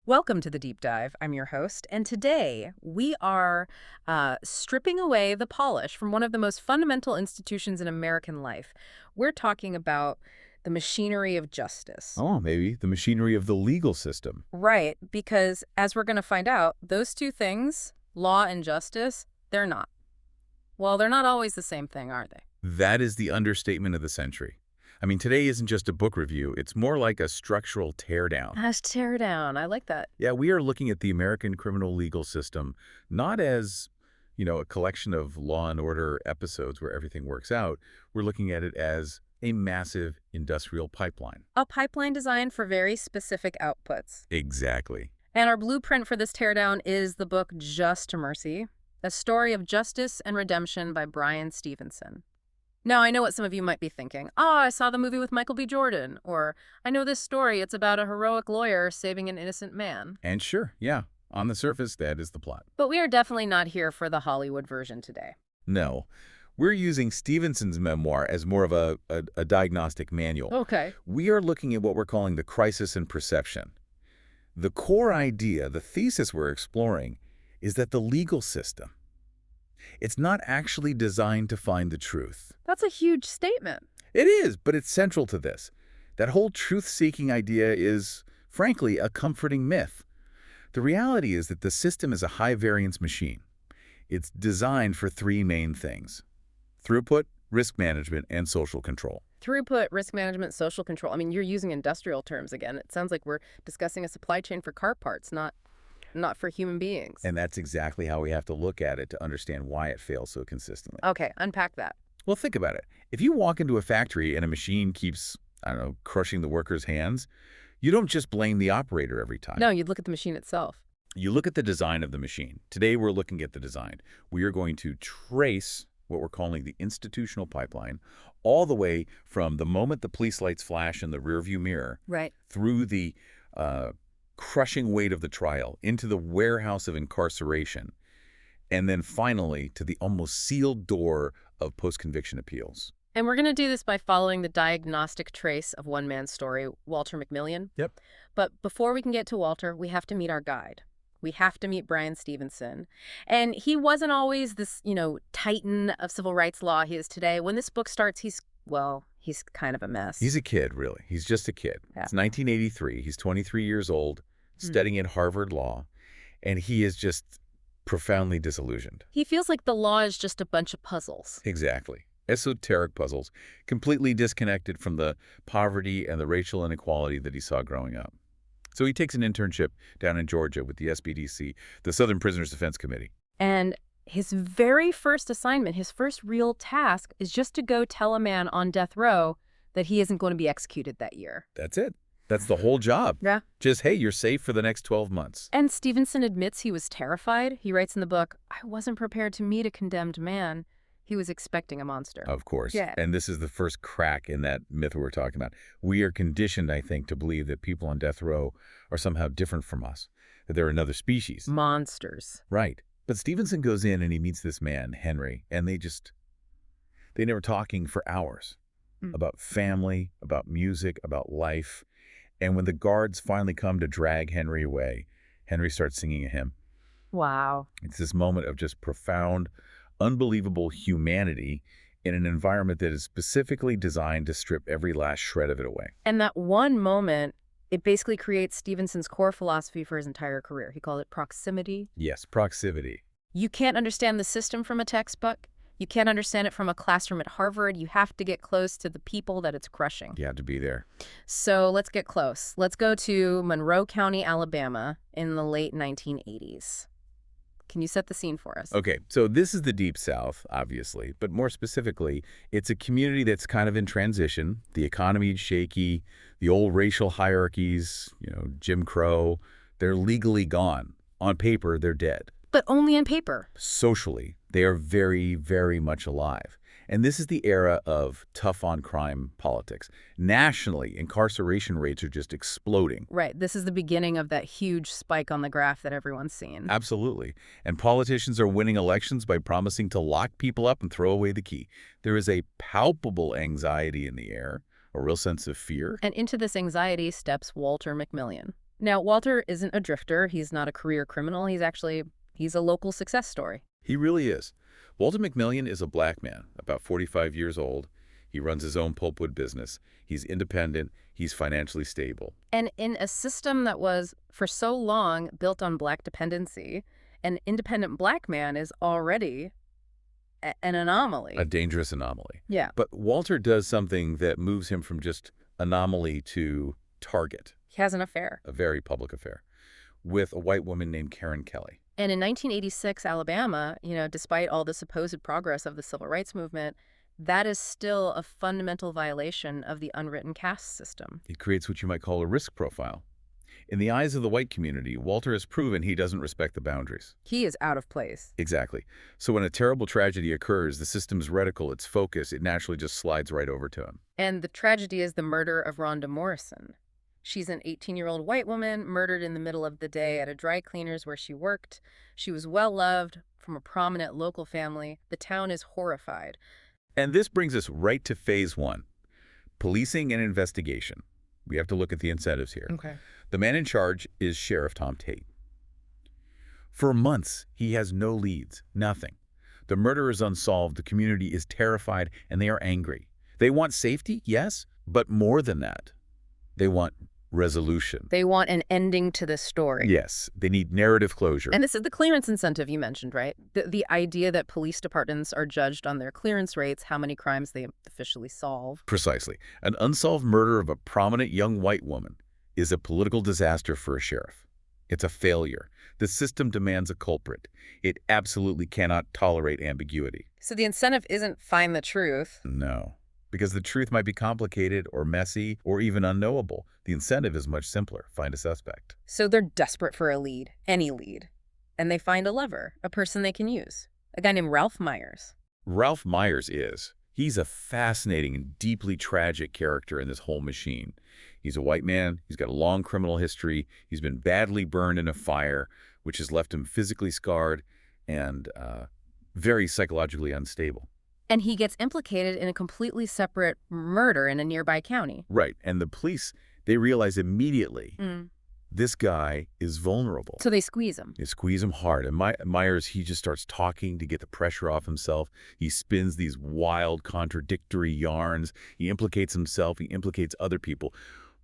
Welcome to the Deep Dive. I'm your host, and today we are stripping away the polish from one of the most fundamental institutions in American life. We're talking about the machinery of justice. Oh, maybe the machinery of the legal system. Right, because as we're going to find out, those two things, law and justice, they're not. Well, they're not always the same thing, are they? That is the understatement of the century. I mean, today isn't just a book review. It's more like a structural teardown. Tear down. I like that. Yeah, we are looking at the American criminal legal system not as, a collection of Law and Order episodes where everything works out. We're looking at it as a massive industrial pipeline. A pipeline designed for very specific outputs. Exactly. And our blueprint for this teardown is the book Just Mercy, a story of justice and redemption by Bryan Stevenson. Now, I know what some of you might be thinking. Oh, I saw the movie with Michael B. Jordan. Or, I know this story. It's about a heroic lawyer saving an innocent man. And sure, yeah, on the surface, that is the plot. But we are definitely not here for the Hollywood version today. No, we're using Stevenson's memoir as more of a diagnostic manual. Okay. We are looking at what we're calling the crisis in perception. The core idea, the thesis we're exploring, is that the legal system, it's not actually designed to find the truth. That's a huge statement. It is, but it's central to this. That whole truth-seeking idea is, frankly, a comforting myth. The reality is that the system is a high-variance machine. It's designed for three main things: throughput, risk management, and social control. Throughput, risk management, social control. I mean, you're using industrial terms again. It sounds like we're discussing a supply chain for car parts, not for human beings. And that's exactly how we have to look at it to understand why it fails so consistently. Okay, unpack that. Well, think about it. If you walk into a factory and a machine keeps, crushing the workers' hands, you don't just blame the operator every time. No, you'd look at the machine itself. You look at the design of the machine. Today, we're looking at the design. We are going to trace what we're calling the institutional pipeline all the way from the moment the police lights flash in the rearview mirror Right. through the crushing weight of the trial into the warehouse of incarceration, and then finally to the almost sealed door of post-conviction appeals. And we're going to do this by following the diagnostic trace of one man's story, Walter McMillian. Yep. But before we can get to Walter, we have to meet our guide. We have to meet Bryan Stevenson. And he wasn't always this, titan of civil rights law he is today. When this book starts, he's kind of a mess. He's a kid, really. He's just a kid. Yeah. It's 1983. He's 23 years old, studying at Harvard Law, and he is just profoundly disillusioned. He feels like the law is just a bunch of puzzles. Exactly. Esoteric puzzles, completely disconnected from the poverty and the racial inequality that he saw growing up. So he takes an internship down in Georgia with the SPDC, the Southern Prisoners Defense Committee. And his very first assignment, his first real task, is just to go tell a man on death row that he isn't going to be executed that year. That's it. That's the whole job. Yeah. Just, hey, you're safe for the next 12 months. And Stevenson admits he was terrified. He writes in the book, "I wasn't prepared to meet a condemned man. He was expecting a monster." Of course. Yeah. And this is the first crack in that myth we're talking about. We are conditioned, I think, to believe that people on death row are somehow different from us, that they're another species. Monsters. Right. But Stevenson goes in and he meets this man, Henry, and they never talking for hours about family, about music, about life. And when the guards finally come to drag Henry away, Henry starts singing a hymn. Wow. It's this moment of just profound, unbelievable humanity in an environment that is specifically designed to strip every last shred of it away. And that one moment, it basically creates Stevenson's core philosophy for his entire career. He called it proximity. Yes, proximity. You can't understand the system from a textbook. You can't understand it from a classroom at Harvard. You have to get close to the people that it's crushing. You have to be there. So let's get close. Let's go to Monroe County, Alabama in the late 1980s. Can you set the scene for us? Okay, so this is the Deep South, obviously, but more specifically, it's a community that's kind of in transition. The economy is shaky, the old racial hierarchies, Jim Crow, they're legally gone. On paper, they're dead. But only on paper. Socially, they are very, very much alive. And this is the era of tough-on-crime politics. Nationally, incarceration rates are just exploding. Right. This is the beginning of that huge spike on the graph that everyone's seen. Absolutely. And politicians are winning elections by promising to lock people up and throw away the key. There is a palpable anxiety in the air, a real sense of fear. And into this anxiety steps Walter McMillian. Now, Walter isn't a drifter. He's not a career criminal. He's a local success story. He really is. Walter McMillian is a black man, about 45 years old. He runs his own pulpwood business. He's independent. He's financially stable. And in a system that was, for so long, built on black dependency, an independent black man is already an anomaly. A dangerous anomaly. Yeah. But Walter does something that moves him from just anomaly to target. He has an affair. A very public affair, with a white woman named Karen Kelly. And in 1986, Alabama, despite all the supposed progress of the civil rights movement, that is still a fundamental violation of the unwritten caste system. It creates what you might call a risk profile. In the eyes of the white community, Walter has proven he doesn't respect the boundaries. He is out of place. Exactly. So when a terrible tragedy occurs, the system's reticle, its focus, it naturally just slides right over to him. And the tragedy is the murder of Rhonda Morrison. She's an 18-year-old white woman murdered in the middle of the day at a dry cleaner's where she worked. She was well-loved from a prominent local family. The town is horrified. And this brings us right to phase one, policing and investigation. We have to look at the incentives here. Okay. The man in charge is Sheriff Tom Tate. For months, he has no leads, nothing. The murder is unsolved, the community is terrified, and they are angry. They want safety, yes, but more than that. They want resolution. They want an ending to this story. Yes, they need narrative closure. And this is the clearance incentive you mentioned, right? The idea that police departments are judged on their clearance rates, how many crimes they officially solve. Precisely. An unsolved murder of a prominent young white woman is a political disaster for a sheriff. It's a failure. The system demands a culprit. It absolutely cannot tolerate ambiguity. So the incentive isn't find the truth. No, because the truth might be complicated or messy or even unknowable. The incentive is much simpler. Find a suspect. So they're desperate for a lead, any lead. And they find a lever, a person they can use, a guy named Ralph Myers. Ralph Myers is. He's a fascinating and deeply tragic character in this whole machine. He's a white man. He's got a long criminal history. He's been badly burned in a fire, which has left him physically scarred and very psychologically unstable. And he gets implicated in a completely separate murder in a nearby county. Right. And the police, they realize immediately this guy is vulnerable. So they squeeze him. They squeeze him hard. And Myers, he just starts talking to get the pressure off himself. He spins these wild, contradictory yarns. He implicates himself. He implicates other people.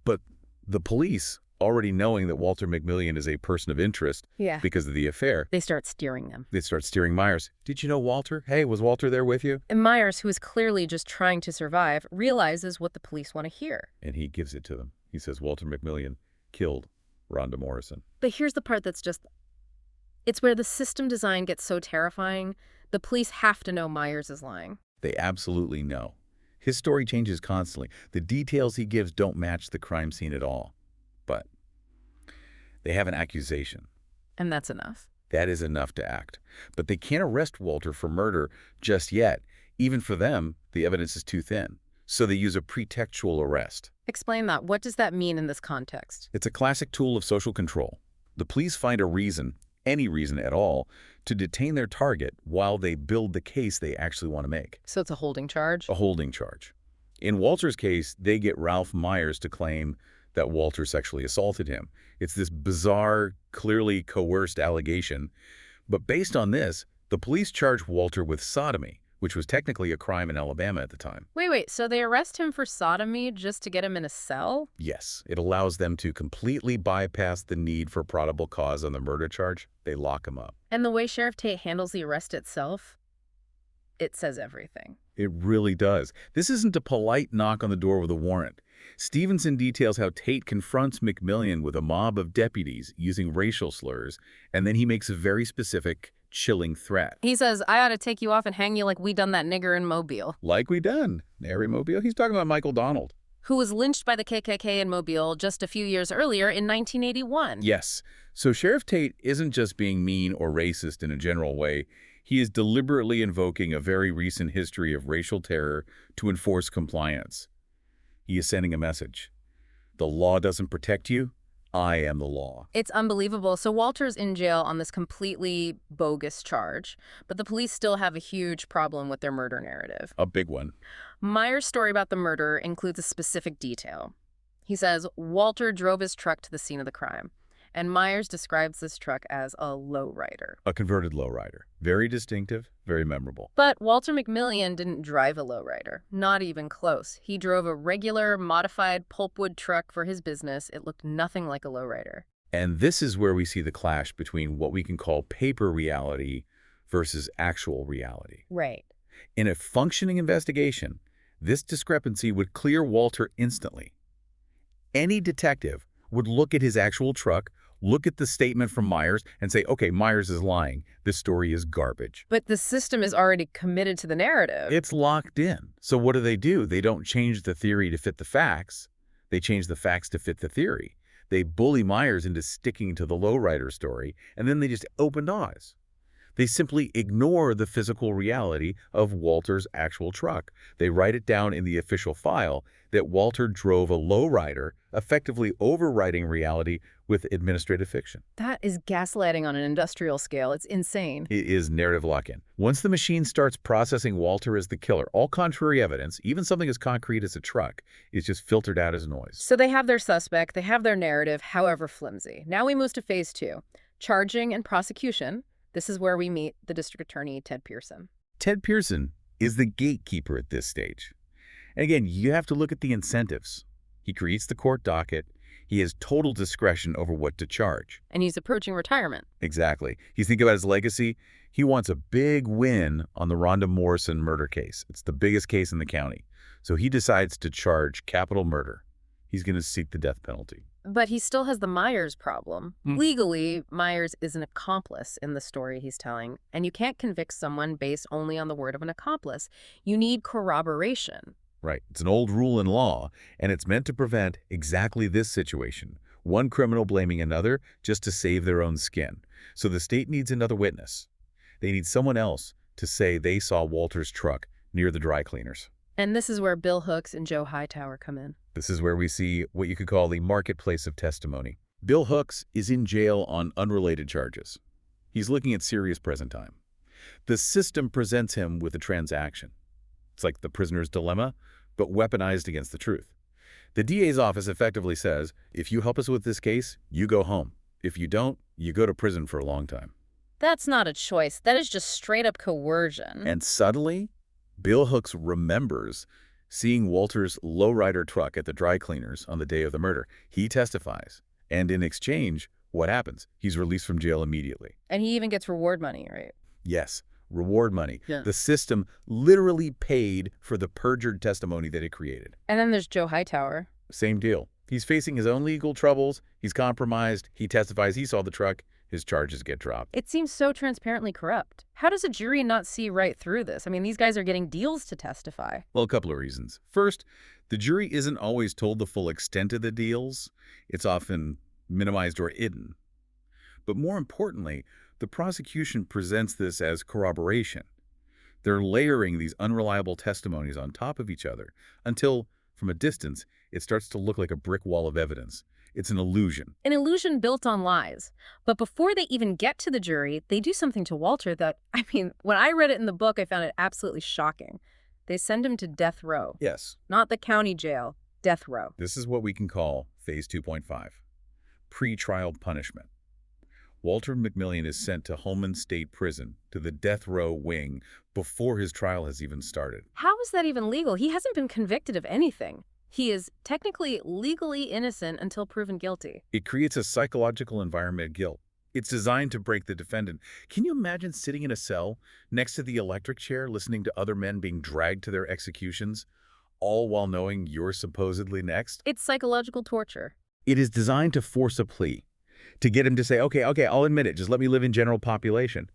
But the police, already knowing that Walter McMillian is a person of interest because of the affair, they start steering them. They start steering Myers. Did you know Walter? Hey, was Walter there with you? And Myers, who is clearly just trying to survive, realizes what the police want to hear. And he gives it to them. He says Walter McMillian killed Rhonda Morrison. But here's the part that's it's where the system design gets so terrifying. The police have to know Myers is lying. They absolutely know. His story changes constantly. The details he gives don't match the crime scene at all. But they have an accusation. And that's enough. That is enough to act. But they can't arrest Walter for murder just yet. Even for them, the evidence is too thin. So they use a pretextual arrest. Explain that. What does that mean in this context? It's a classic tool of social control. The police find a reason, any reason at all, to detain their target while they build the case they actually want to make. So it's a holding charge? A holding charge. In Walter's case, they get Ralph Myers to claim that Walter sexually assaulted him. It's this bizarre, clearly coerced allegation. But based on this, the police charge Walter with sodomy, which was technically a crime in Alabama at the time. Wait, so they arrest him for sodomy just to get him in a cell? Yes, it allows them to completely bypass the need for probable cause on the murder charge. They lock him up. And the way Sheriff Tate handles the arrest itself, it says everything. It really does. This isn't a polite knock on the door with a warrant. Stevenson details how Tate confronts McMillian with a mob of deputies using racial slurs, and then he makes a very specific, chilling threat. He says, I ought to take you off and hang you like we done that nigger in Mobile. Like we done. Nary Mobile? He's talking about Michael Donald. Who was lynched by the KKK in Mobile just a few years earlier in 1981. Yes. So Sheriff Tate isn't just being mean or racist in a general way. He is deliberately invoking a very recent history of racial terror to enforce compliance. He is sending a message. The law doesn't protect you. I am the law. It's unbelievable. So Walter's in jail on this completely bogus charge, but the police still have a huge problem with their murder narrative. A big one. Myers' story about the murder includes a specific detail. He says Walter drove his truck to the scene of the crime, and Myers describes this truck as a lowrider. A converted lowrider. Very distinctive, very memorable. But Walter McMillian didn't drive a lowrider, not even close. He drove a regular, modified pulpwood truck for his business. It looked nothing like a lowrider. And this is where we see the clash between what we can call paper reality versus actual reality. Right. In a functioning investigation, this discrepancy would clear Walter instantly. Any detective would look at his actual truck, look at the statement from Myers, and say, okay, Myers is lying. This story is garbage. But the system is already committed to the narrative. It's locked in. So what do? They don't change the theory to fit the facts. They change the facts to fit the theory. They bully Myers into sticking to the lowrider story, and then they just opened eyes. They simply ignore the physical reality of Walter's actual truck. They write it down in the official file that Walter drove a lowrider, effectively overwriting reality with administrative fiction. That is gaslighting on an industrial scale. It's insane. It is narrative lock-in. Once the machine starts processing Walter as the killer, all contrary evidence, even something as concrete as a truck, is just filtered out as noise. So they have their suspect, they have their narrative, however flimsy. Now we move to phase 2, charging and prosecution. This is where we meet the district attorney, Ted Pearson. Ted Pearson is the gatekeeper at this stage. And again, you have to look at the incentives. He creates the court docket. He has total discretion over what to charge. And he's approaching retirement. Exactly. He's thinking about his legacy. He wants a big win on the Rhonda Morrison murder case. It's the biggest case in the county. So he decides to charge capital murder. He's going to seek the death penalty. But he still has the Myers problem. Legally, Myers is an accomplice in the story he's telling, and you can't convict someone based only on the word of an accomplice. You need corroboration. Right. It's an old rule in law, and it's meant to prevent exactly this situation. One criminal blaming another just to save their own skin. So the state needs another witness. They need someone else to say they saw Walter's truck near the dry cleaners. And this is where Bill Hooks and Joe Hightower come in. This is where we see what you could call the marketplace of testimony. Bill Hooks is in jail on unrelated charges. He's looking at serious prison time. The system presents him with a transaction. It's like the prisoner's dilemma, but weaponized against the truth. The DA's office effectively says, if you help us with this case, you go home. If you don't, you go to prison for a long time. That's not a choice. That is just straight up coercion. And suddenly, Bill Hooks remembers seeing Walter's lowrider truck at the dry cleaners on the day of the murder. He testifies. And in exchange, what happens? He's released from jail immediately. And he even gets reward money, right? Yes, reward money. Yeah. The system literally paid for the perjured testimony that it created. And then there's Joe Hightower. Same deal. He's facing his own legal troubles. He's compromised. He testifies he saw the truck. His charges get dropped. It seems so transparently corrupt. How does a jury not see right through this? I mean, these guys are getting deals to testify. Well, a couple of reasons. First, the jury isn't always told the full extent of the deals. It's often minimized or hidden. But more importantly, the prosecution presents this as corroboration. They're layering these unreliable testimonies on top of each other until, from a distance, it starts to look like a brick wall of evidence. It's an illusion. An illusion built on lies. But before they even get to the jury, they do something to Walter that, I mean, when I read it in the book, I found it absolutely shocking. They send him to death row. Yes. Not the county jail, death row. This is what we can call Phase 2.5, pre-trial punishment. Walter McMillian is sent to Holman State Prison, to the death row wing, before his trial has even started. How is that even legal? He hasn't been convicted of anything. He is technically legally innocent until proven guilty. It creates a psychological environment of guilt. It's designed to break the defendant. Can you imagine sitting in a cell next to the electric chair, listening to other men being dragged to their executions, all while knowing you're supposedly next? It's psychological torture. It is designed to force a plea, to get him to say, okay, I'll admit it, just let me live in general population.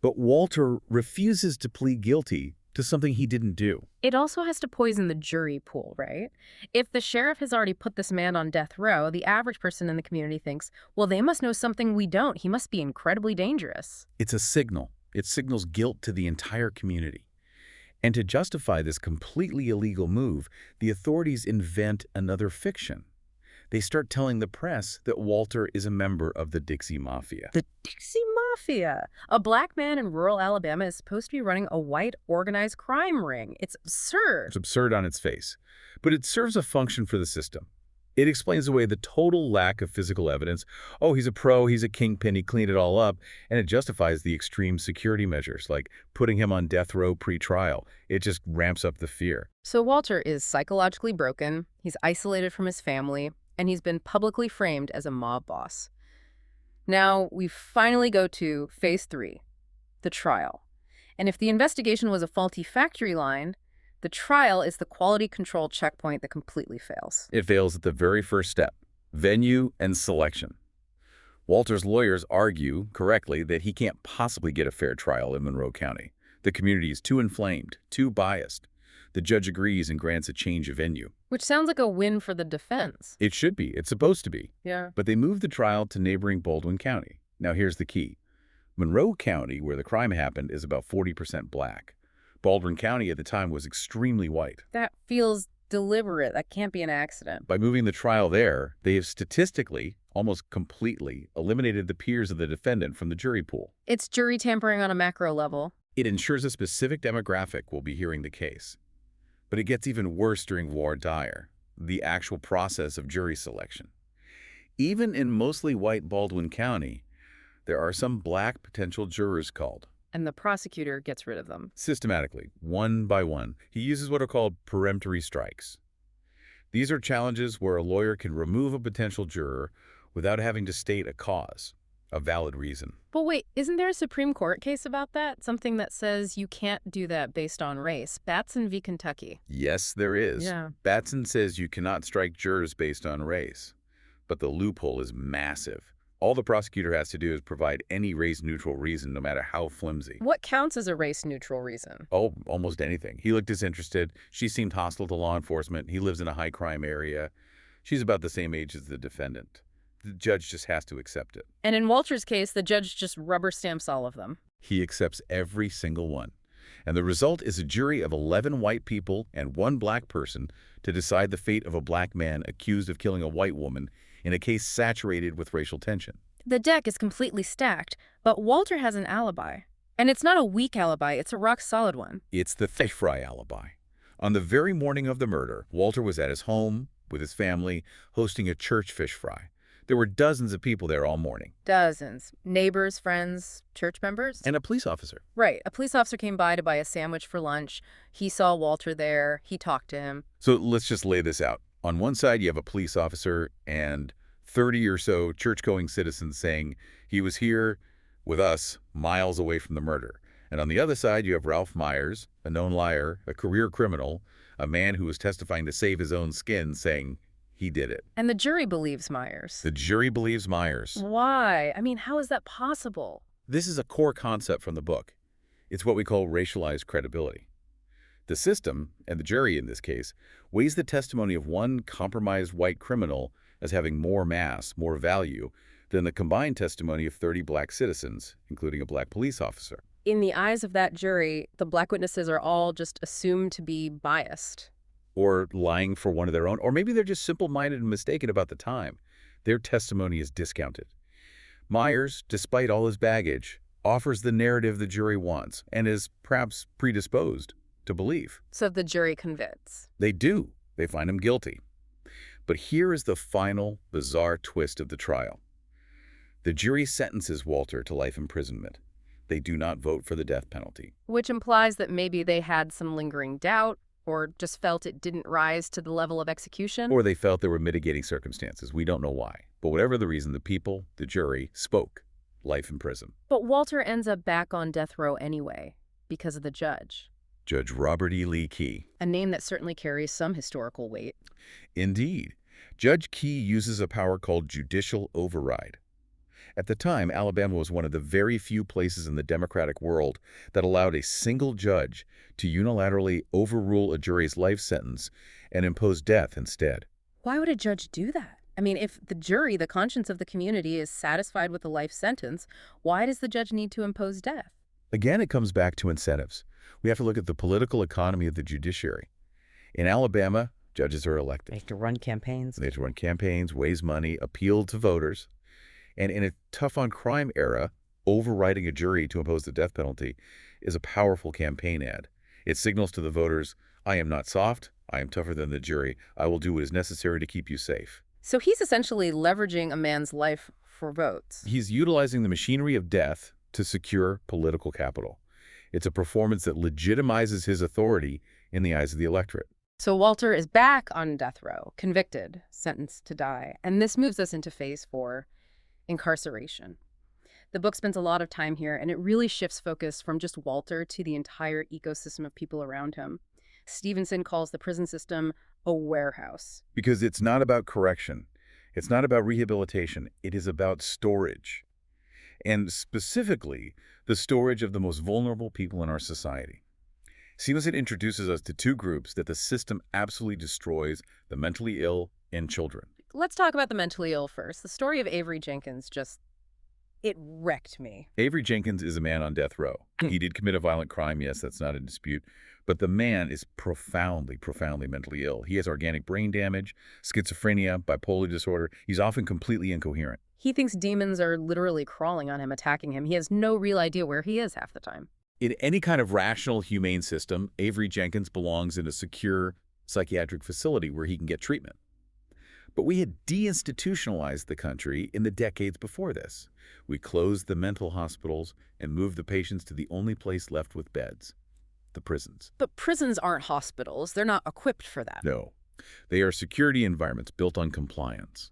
But Walter refuses to plead guilty to something he didn't do. It also has to poison the jury pool, right? If the sheriff has already put this man on death row, the average person in the community thinks, well, they must know something we don't. He must be incredibly dangerous. It's a signal. It signals guilt to the entire community. And to justify this completely illegal move, the authorities invent another fiction. They start telling the press that Walter is a member of the Dixie Mafia. The Dixie Mafia. A black man in rural Alabama is supposed to be running a white organized crime ring. It's absurd. It's absurd on its face, but it serves a function for the system. It explains away the total lack of physical evidence. Oh, he's a pro, he's a kingpin, he cleaned it all up, and it justifies the extreme security measures, like putting him on death row pre-trial. It just ramps up the fear. So Walter is psychologically broken, he's isolated from his family, and he's been publicly framed as a mob boss. Now, we finally go to phase 3, the trial. And if the investigation was a faulty factory line, the trial is the quality control checkpoint that completely fails. It fails at the very first step, venue and selection. Walter's lawyers argue, correctly, that he can't possibly get a fair trial in Monroe County. The community is too inflamed, too biased. The judge agrees and grants a change of venue. Which sounds like a win for the defense. It should be. It's supposed to be. Yeah. But they move the trial to neighboring Baldwin County. Now here's the key. Monroe County, where the crime happened, is about 40% black. Baldwin County at the time was extremely white. That feels deliberate. That can't be an accident. By moving the trial there, they have statistically, almost completely, eliminated the peers of the defendant from the jury pool. It's jury tampering on a macro level. It ensures a specific demographic will be hearing the case. But it gets even worse during voir dire, the actual process of jury selection. Even in mostly white Baldwin County, there are some black potential jurors called. And the prosecutor gets rid of them. Systematically, one by one, he uses what are called peremptory strikes. These are challenges where a lawyer can remove a potential juror without having to state a cause, a valid reason. But wait, isn't there a Supreme Court case about that? Something that says you can't do that based on race. Batson v. Kentucky. Yes, there is. Yeah. Batson says you cannot strike jurors based on race. But the loophole is massive. All the prosecutor has to do is provide any race-neutral reason, no matter how flimsy. What counts as a race-neutral reason? Oh, almost anything. He looked disinterested. She seemed hostile to law enforcement. He lives in a high-crime area. She's about the same age as the defendant. The judge just has to accept it. And in Walter's case, the judge just rubber stamps all of them. He accepts every single one. And the result is a jury of 11 white people and 1 black person to decide the fate of a black man accused of killing a white woman in a case saturated with racial tension. The deck is completely stacked, but Walter has an alibi. And it's not a weak alibi, it's a rock-solid one. It's the fish fry alibi. On the very morning of the murder, Walter was at his home with his family hosting a church fish fry. There were dozens of people there all morning. Dozens. Neighbors, friends, church members. And a police officer. Right. A police officer came by to buy a sandwich for lunch. He saw Walter there. He talked to him. So let's just lay this out. On one side, you have a police officer and 30 or so church-going citizens saying he was here with us miles away from the murder. And on the other side, you have Ralph Myers, a known liar, a career criminal, a man who was testifying to save his own skin, saying he did it. And the jury believes Myers. The jury believes Myers. Why? I mean, how is that possible? This is a core concept from the book. It's what we call racialized credibility. The system, and the jury in this case, weighs the testimony of one compromised white criminal as having more mass, more value, than the combined testimony of 30 black citizens, including a black police officer. In the eyes of that jury, the black witnesses are all just assumed to be biased. Or lying for one of their own, or maybe they're just simple-minded and mistaken about the time. Their testimony is discounted. Myers, despite all his baggage, offers the narrative the jury wants and is perhaps predisposed to believe. So the jury convicts. They do. They find him guilty. But here is the final, bizarre twist of the trial. The jury sentences Walter to life imprisonment. They do not vote for the death penalty. Which implies that maybe they had some lingering doubt, or just felt it didn't rise to the level of execution. Or they felt there were mitigating circumstances. We don't know why. But whatever the reason, the people, the jury, spoke. Life in prison. But Walter ends up back on death row anyway, because of the judge. Judge Robert E. Lee Key. A name that certainly carries some historical weight. Indeed. Judge Key uses a power called judicial override. At the time, Alabama was one of the very few places in the democratic world that allowed a single judge to unilaterally overrule a jury's life sentence and impose death instead. Why would a judge do that? I mean, if the jury, the conscience of the community, is satisfied with the life sentence, why does the judge need to impose death? Again, it comes back to incentives. We have to look at the political economy of the judiciary. In Alabama, judges are elected. They have to run campaigns. They have to run campaigns, raise money, appeal to voters. And in a tough-on-crime era, overriding a jury to impose the death penalty is a powerful campaign ad. It signals to the voters, I am not soft, I am tougher than the jury, I will do what is necessary to keep you safe. So he's essentially leveraging a man's life for votes. He's utilizing the machinery of death to secure political capital. It's a performance that legitimizes his authority in the eyes of the electorate. So Walter is back on death row, convicted, sentenced to die. And this moves us into phase 4, incarceration. The book spends a lot of time here, and it really shifts focus from just Walter to the entire ecosystem of people around him. Stevenson calls the prison system a warehouse. Because it's not about correction. It's not about rehabilitation. It is about storage. And specifically, the storage of the most vulnerable people in our society. Stevenson introduces us to two groups that the system absolutely destroys: the mentally ill and children. Let's talk about the mentally ill first. The story of Avery Jenkins it wrecked me. Avery Jenkins is a man on death row. He did commit a violent crime, yes, that's not in dispute. But the man is profoundly, profoundly mentally ill. He has organic brain damage, schizophrenia, bipolar disorder. He's often completely incoherent. He thinks demons are literally crawling on him, attacking him. He has no real idea where he is half the time. In any kind of rational, humane system, Avery Jenkins belongs in a secure psychiatric facility where he can get treatment. But we had deinstitutionalized the country in the decades before this. We closed the mental hospitals and moved the patients to the only place left with beds: the prisons. But prisons aren't hospitals. They're not equipped for that. No. They are security environments built on compliance.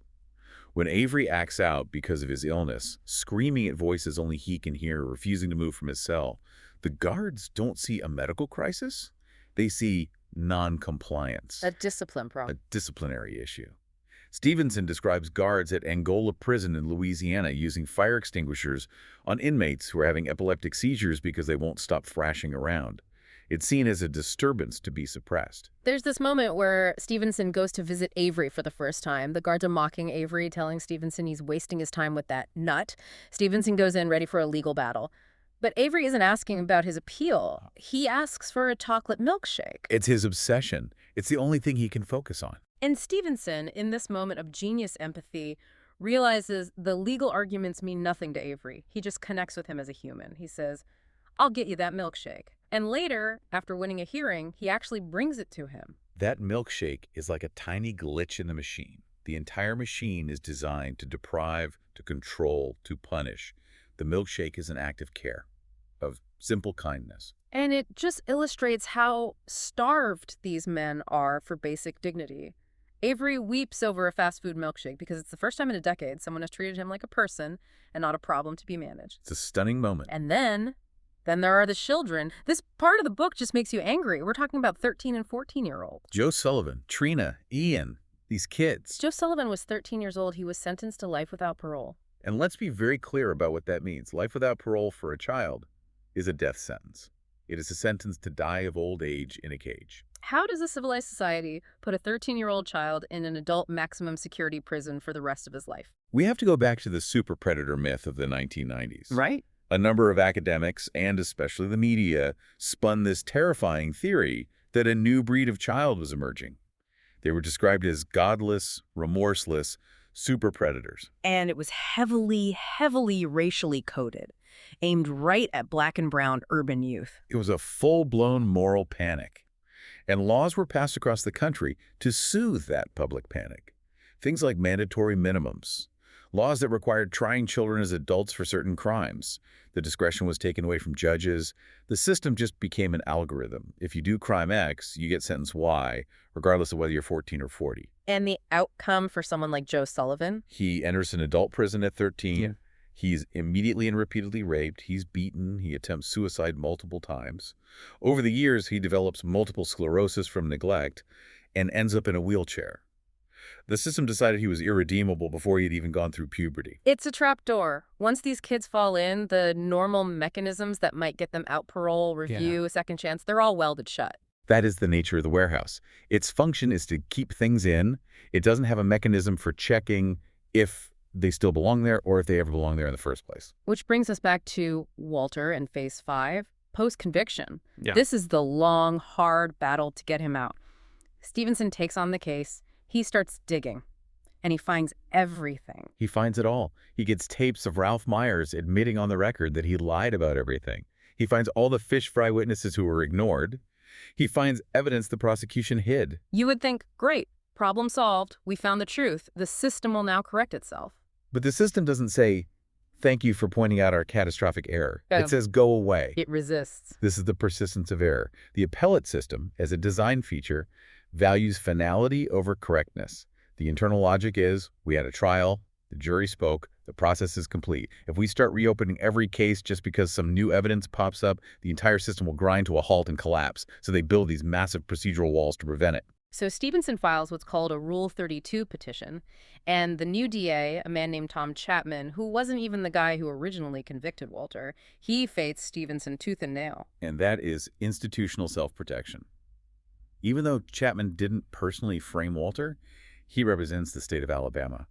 When Avery acts out because of his illness, screaming at voices only he can hear, refusing to move from his cell, the guards don't see a medical crisis. They see non-compliance. A discipline problem. A disciplinary issue. Stevenson describes guards at Angola Prison in Louisiana using fire extinguishers on inmates who are having epileptic seizures because they won't stop thrashing around. It's seen as a disturbance to be suppressed. There's this moment where Stevenson goes to visit Avery for the first time. The guards are mocking Avery, telling Stevenson he's wasting his time with that nut. Stevenson goes in ready for a legal battle. But Avery isn't asking about his appeal. He asks for a chocolate milkshake. It's his obsession. It's the only thing he can focus on. And Stevenson, in this moment of genius empathy, realizes the legal arguments mean nothing to Avery. He just connects with him as a human. He says, "I'll get you that milkshake." And later, after winning a hearing, he actually brings it to him. That milkshake is like a tiny glitch in the machine. The entire machine is designed to deprive, to control, to punish. The milkshake is an act of care, of simple kindness. And it just illustrates how starved these men are for basic dignity. Avery weeps over a fast food milkshake because it's the first time in a decade someone has treated him like a person and not a problem to be managed. It's a stunning moment. And then there are the children. This part of the book just makes you angry. We're talking about 13 and 14-year-olds. Joe Sullivan, Trina, Ian, these kids. Joe Sullivan was 13 years old. He was sentenced to life without parole. And let's be very clear about what that means. Life without parole for a child is a death sentence. It is a sentence to die of old age in a cage. How does a civilized society put a 13-year-old child in an adult maximum security prison for the rest of his life? We have to go back to the super predator myth of the 1990s. Right. A number of academics, and especially the media, spun this terrifying theory that a new breed of child was emerging. They were described as godless, remorseless super predators. And it was heavily racially coded, aimed right at black and brown urban youth. It was a full-blown moral panic. And laws were passed across the country to soothe that public panic. Things like mandatory minimums, laws that required trying children as adults for certain crimes. The discretion was taken away from judges. The system just became an algorithm. If you do crime X, you get sentence Y, regardless of whether you're 14 or 40. And the outcome for someone like Joe Sullivan? He enters an adult prison at 13. Yeah. He's immediately and repeatedly raped. He's beaten. He attempts suicide multiple times. Over the years, he develops multiple sclerosis from neglect and ends up in a wheelchair. The system decided he was irredeemable before he had even gone through puberty. It's a trapdoor. Once these kids fall in, the normal mechanisms that might get them out parole, review, second chance, they're all welded shut. That is the nature of the warehouse. Its function is to keep things in. It doesn't have a mechanism for checking if they still belong there or if they ever belong there in the first place. Which brings us back to Walter in Phase 5, post-conviction. Yeah. This is the long, hard battle to get him out. Stevenson takes on the case. He starts digging, and he finds everything. He finds it all. He gets tapes of Ralph Myers admitting on the record that he lied about everything. He finds all the fish fry witnesses who were ignored. He finds evidence the prosecution hid. You would think, great, Problem solved. We found the truth. The system will now correct itself. But the system doesn't say, thank you for pointing out our catastrophic error. It says, go away. It resists. This is the persistence of error. The appellate system, as a design feature, values finality over correctness. The internal logic is, we had a trial, the jury spoke, the process is complete. If we start reopening every case just because some new evidence pops up, the entire system will grind to a halt and collapse. So they build these massive procedural walls to prevent it. So Stevenson files what's called a Rule 32 petition, and the new DA, a man named Tom Chapman, who wasn't even the guy who originally convicted Walter, he fights Stevenson tooth and nail. And that is institutional self-protection. Even though Chapman didn't personally frame Walter, he represents the state of Alabama.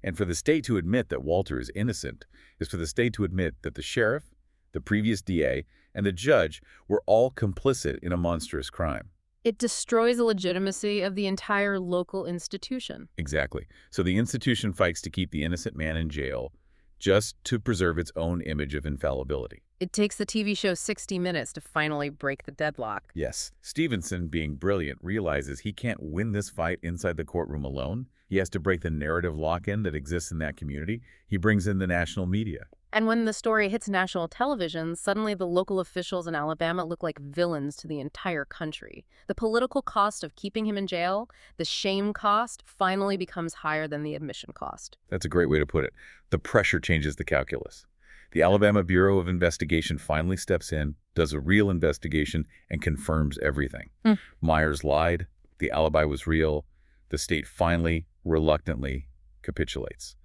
And for the state to admit that Walter is innocent is for the state to admit that the sheriff, the previous DA, and the judge were all complicit in a monstrous crime. It destroys the legitimacy of the entire local institution. Exactly. So the institution fights to keep the innocent man in jail just to preserve its own image of infallibility. It takes the TV show 60 Minutes to finally break the deadlock. Yes. Stevenson, being brilliant, realizes he can't win this fight inside the courtroom alone. He has to break the narrative lock-in that exists in that community. He brings in the national media. And when the story hits national television, suddenly the local officials in Alabama look like villains to the entire country. The political cost of keeping him in jail, the shame cost, finally becomes higher than the admission cost. That's a great way to put it. The pressure changes the calculus. The Alabama Bureau of Investigation finally steps in, does a real investigation, and confirms everything. Myers lied. The alibi was real. The state finally, reluctantly, capitulates.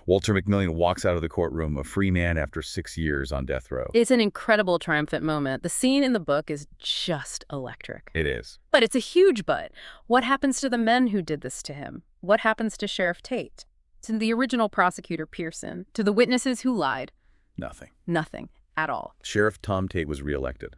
Walter McMillian walks out of the courtroom a free man after 6 years on death row. It's an incredible triumphant moment. The scene in the book is just electric. It is. But it's a huge but. What happens to the men who did this to him? What happens to Sheriff Tate? To the original prosecutor Pearson? To the witnesses who lied? Nothing. Nothing at all. Sheriff Tom Tate was reelected.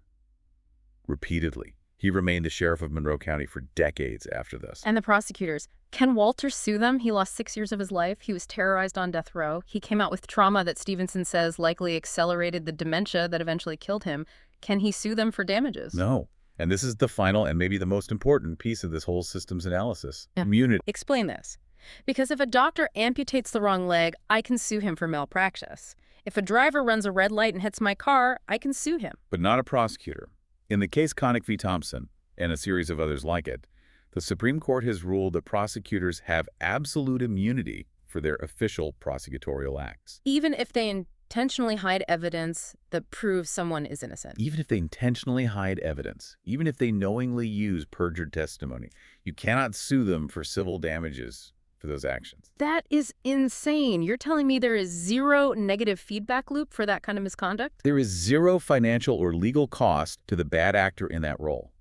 Repeatedly. He remained the sheriff of Monroe County for decades after this. And the prosecutors, can Walter sue them? He lost 6 years of his life. He was terrorized on death row. He came out with trauma that Stevenson says likely accelerated the dementia that eventually killed him. Can he sue them for damages? No. And this is the final and maybe the most important piece of this whole systems analysis. Immunity. Explain this. Because if a doctor amputates the wrong leg, I can sue him for malpractice. If a driver runs a red light and hits my car, I can sue him. But not a prosecutor. In the case Connick v. Thompson, and a series of others like it, the Supreme Court has ruled that prosecutors have absolute immunity for their official prosecutorial acts. Even if they intentionally hide evidence that proves someone is innocent. Even if they intentionally hide evidence, even if they knowingly use perjured testimony, you cannot sue them for civil damages for those actions. That is insane. You're telling me there is zero negative feedback loop for that kind of misconduct? There is zero financial or legal cost to the bad actor in that role.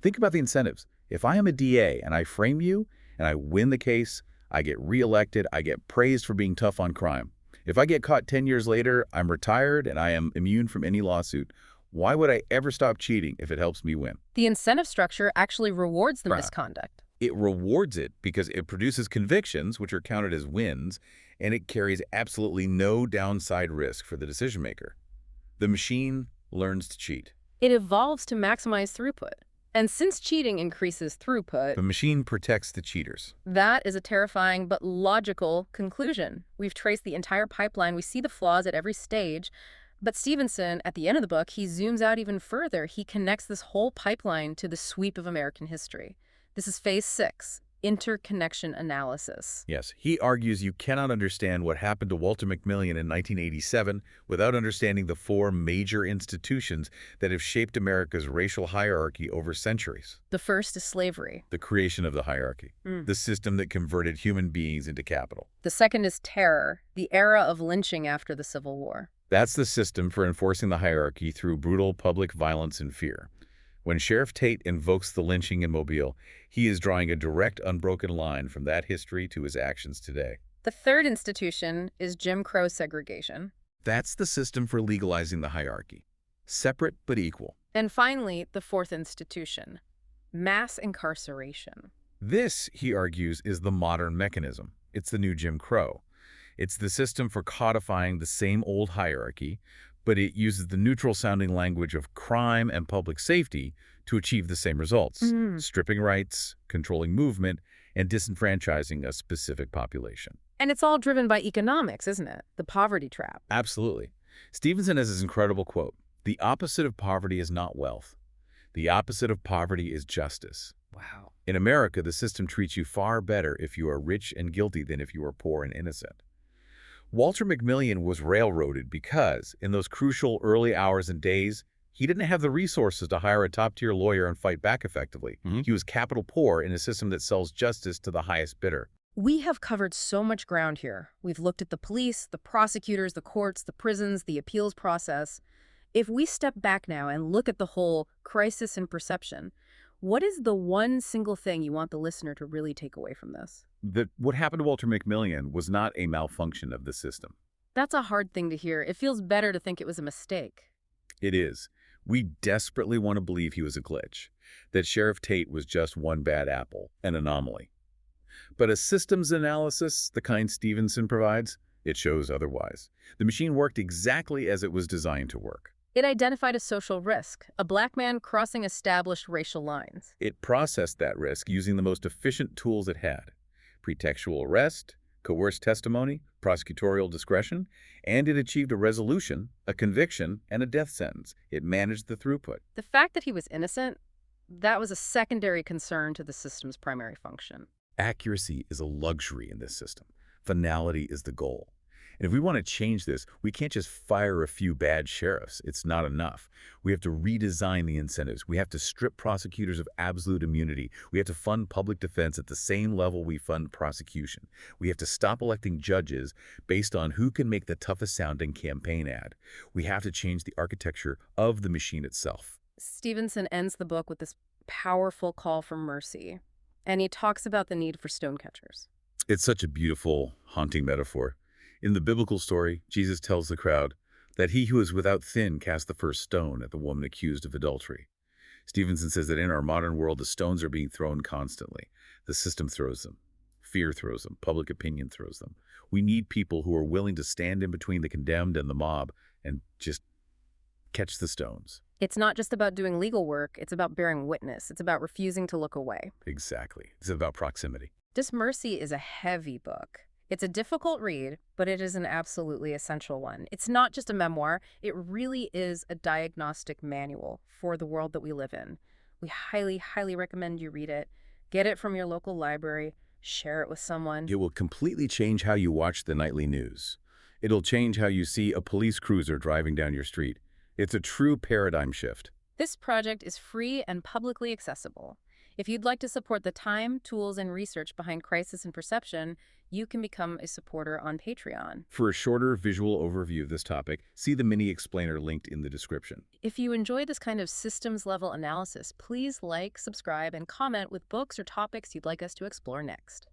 Think about the incentives. If I am a DA and I frame you and I win the case, I get reelected, I get praised for being tough on crime. If I get caught 10 years later, I'm retired and I am immune from any lawsuit. Why would I ever stop cheating if it helps me win? The incentive structure actually rewards the misconduct. It rewards it because it produces convictions, which are counted as wins, and it carries absolutely no downside risk for the decision maker. The machine learns to cheat. It evolves to maximize throughput. And since cheating increases throughput, The machine protects the cheaters. that is a terrifying but logical conclusion. We've traced the entire pipeline. We see the flaws at every stage. But Stevenson, at the end of the book, he zooms out even further. He connects this whole pipeline to the sweep of American history. This is phase 6, interconnection analysis. Yes, he argues you cannot understand what happened to Walter McMillian in 1987 without understanding the 4 major institutions that have shaped America's racial hierarchy over centuries. The first is slavery. The creation of the hierarchy, the system that converted human beings into capital. The second is terror, the era of lynching after the Civil War. That's the system for enforcing the hierarchy through brutal public violence and fear. When Sheriff Tate invokes the lynching in Mobile, he is drawing a direct, unbroken line from that history to his actions today. The third institution is Jim Crow segregation. That's the system for legalizing the hierarchy. Separate but equal. And finally, the fourth institution, mass incarceration. This, he argues, is the modern mechanism. It's the new Jim Crow. It's the system for codifying the same old hierarchy, but it uses the neutral-sounding language of crime and public safety to achieve the same results. Stripping rights, controlling movement, and disenfranchising a specific population. And it's all driven by economics, isn't it? The poverty trap. Absolutely. Stevenson has this incredible quote: "The opposite of poverty is not wealth. The opposite of poverty is justice." Wow. In America, the system treats you far better if you are rich and guilty than if you are poor and innocent. Walter McMillian was railroaded because, in those crucial early hours and days, he didn't have the resources to hire a top-tier lawyer and fight back effectively. He was capital poor in a system that sells justice to the highest bidder. We have covered so much ground here. We've looked at the police, the prosecutors, the courts, the prisons, the appeals process. If we step back now and look at the whole crisis in perception, what is the one single thing you want the listener to really take away from this? What happened to Walter McMillian was not a malfunction of the system. That's a hard thing to hear. It feels better to think it was a mistake. It is. We desperately want to believe he was a glitch, that Sheriff Tate was just one bad apple, an anomaly. But a systems analysis, the kind Stevenson provides, it shows otherwise. The machine worked exactly as it was designed to work. It identified a social risk, a black man crossing established racial lines. It processed that risk using the most efficient tools it had: pretextual arrest, coerced testimony, prosecutorial discretion, and it achieved a resolution, a conviction, and a death sentence. It managed the throughput. The fact that he was innocent, that was a secondary concern to the system's primary function. Accuracy is a luxury in this system. Finality is the goal. And if we want to change this, we can't just fire a few bad sheriffs. It's not enough. We have to redesign the incentives. We have to strip prosecutors of absolute immunity. We have to fund public defense at the same level we fund prosecution. We have to stop electing judges based on who can make the toughest sounding campaign ad. We have to change the architecture of the machine itself. Stevenson ends the book with this powerful call for mercy, and he talks about the need for stonecatchers. It's such a beautiful, haunting metaphor. In the biblical story, Jesus tells the crowd that he who is without sin cast the first stone at the woman accused of adultery. Stevenson says that in our modern world, the stones are being thrown constantly. The system throws them. Fear throws them. Public opinion throws them. We need people who are willing to stand in between the condemned and the mob and just catch the stones. It's not just about doing legal work, it's about bearing witness. It's about refusing to look away. Exactly. It's about proximity. This Mercy is a heavy book. It's a difficult read, but it is an absolutely essential one. It's not just a memoir. It really is a diagnostic manual for the world that we live in. We highly, highly recommend you read it. Get it from your local library. Share it with someone. It will completely change how you watch the nightly news. It'll change how you see a police cruiser driving down your street. It's a true paradigm shift. This project is free and publicly accessible. If you'd like to support the time, tools, and research behind crisis and perception, you can become a supporter on Patreon. For a shorter visual overview of this topic, see the mini explainer linked in the description. If you enjoy this kind of systems-level analysis, please like, subscribe, and comment with books or topics you'd like us to explore next.